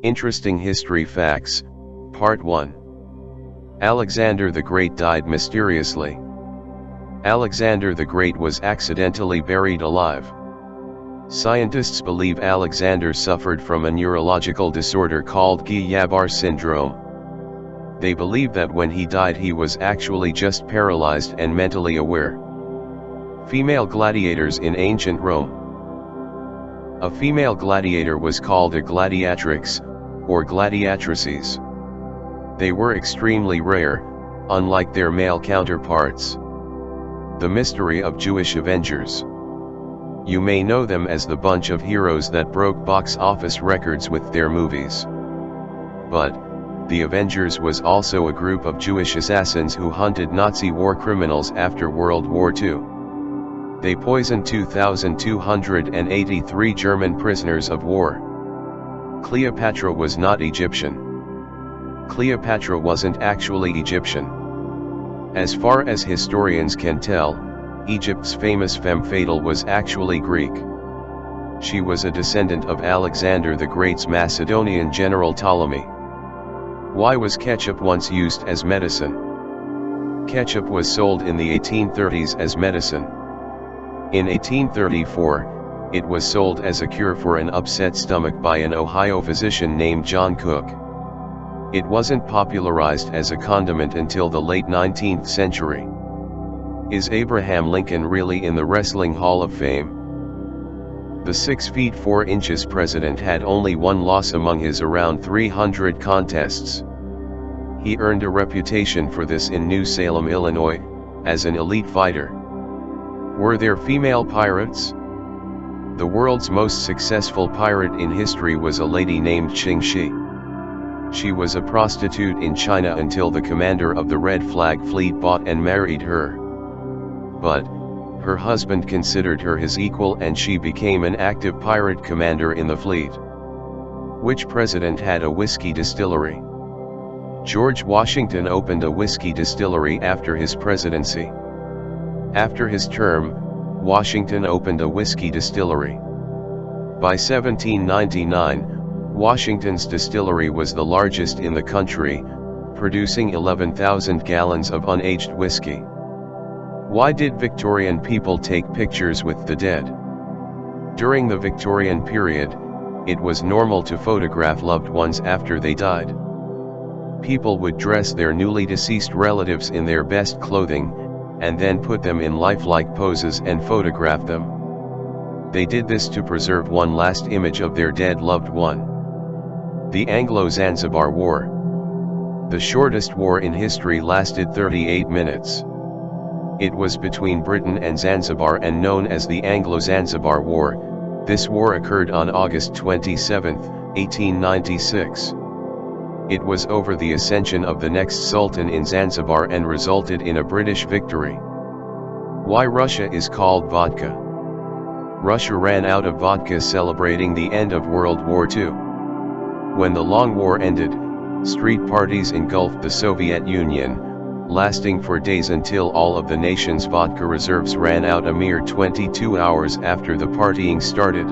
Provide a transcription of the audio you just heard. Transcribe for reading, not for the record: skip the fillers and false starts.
Interesting History Facts, Part 1. Alexander the Great died mysteriously. Alexander the Great was accidentally buried alive. Scientists believe Alexander suffered from a neurological disorder called Guillain-Barré syndrome. They believe that when he died he was actually just paralyzed and mentally aware. Female gladiators in ancient Rome. A female gladiator was called a gladiatrix, or gladiatrices. They were extremely rare, unlike their male counterparts. The mystery of Jewish Avengers. You may know them as the bunch of heroes that broke box office records with their movies. But, the Avengers was also a group of Jewish assassins who hunted Nazi war criminals after World War II. They poisoned 2,283 German prisoners of war. Cleopatra was not Egyptian. Cleopatra wasn't actually Egyptian. As far as historians can tell, Egypt's famous femme fatale was actually Greek. She was a descendant of Alexander the Great's Macedonian general Ptolemy. Why was ketchup once used as medicine? Ketchup was sold in the 1830s as medicine. In 1834, it was sold as a cure for an upset stomach by an Ohio physician named John Cook. It wasn't popularized as a condiment until the late 19th century. Is Abraham Lincoln really in the Wrestling Hall of Fame? The 6 feet 4 inches president had only one loss among his around 300 contests. He earned a reputation for this in New Salem, Illinois, as an elite fighter. Were there female pirates? The world's most successful pirate in history was a lady named Qing Shi. She was a prostitute in China until the commander of the Red Flag Fleet bought and married her. But, her husband considered her his equal and she became an active pirate commander in the fleet. Which president had a whiskey distillery? George Washington opened a whiskey distillery after his presidency. After his term, Washington opened a whiskey distillery. By 1799, Washington's distillery was the largest in the country, producing 11,000 gallons of unaged whiskey. Why did Victorian people take pictures with the dead? During the Victorian period, it was normal to photograph loved ones after they died. People would dress their newly deceased relatives in their best clothing, and then put them in lifelike poses and photograph them. They did this to preserve one last image of their dead loved one. The Anglo Zanzibar War. The shortest war in history lasted 38 minutes. It was between Britain and Zanzibar and known as the Anglo Zanzibar War. This war occurred on August 27, 1896. It was over the accession of the next Sultan in Zanzibar and resulted in a British victory. Why Russia is called vodka? Russia ran out of vodka celebrating the end of World War II. When the long war ended, street parties engulfed the Soviet Union, lasting for days until all of the nation's vodka reserves ran out a mere 22 hours after the partying started.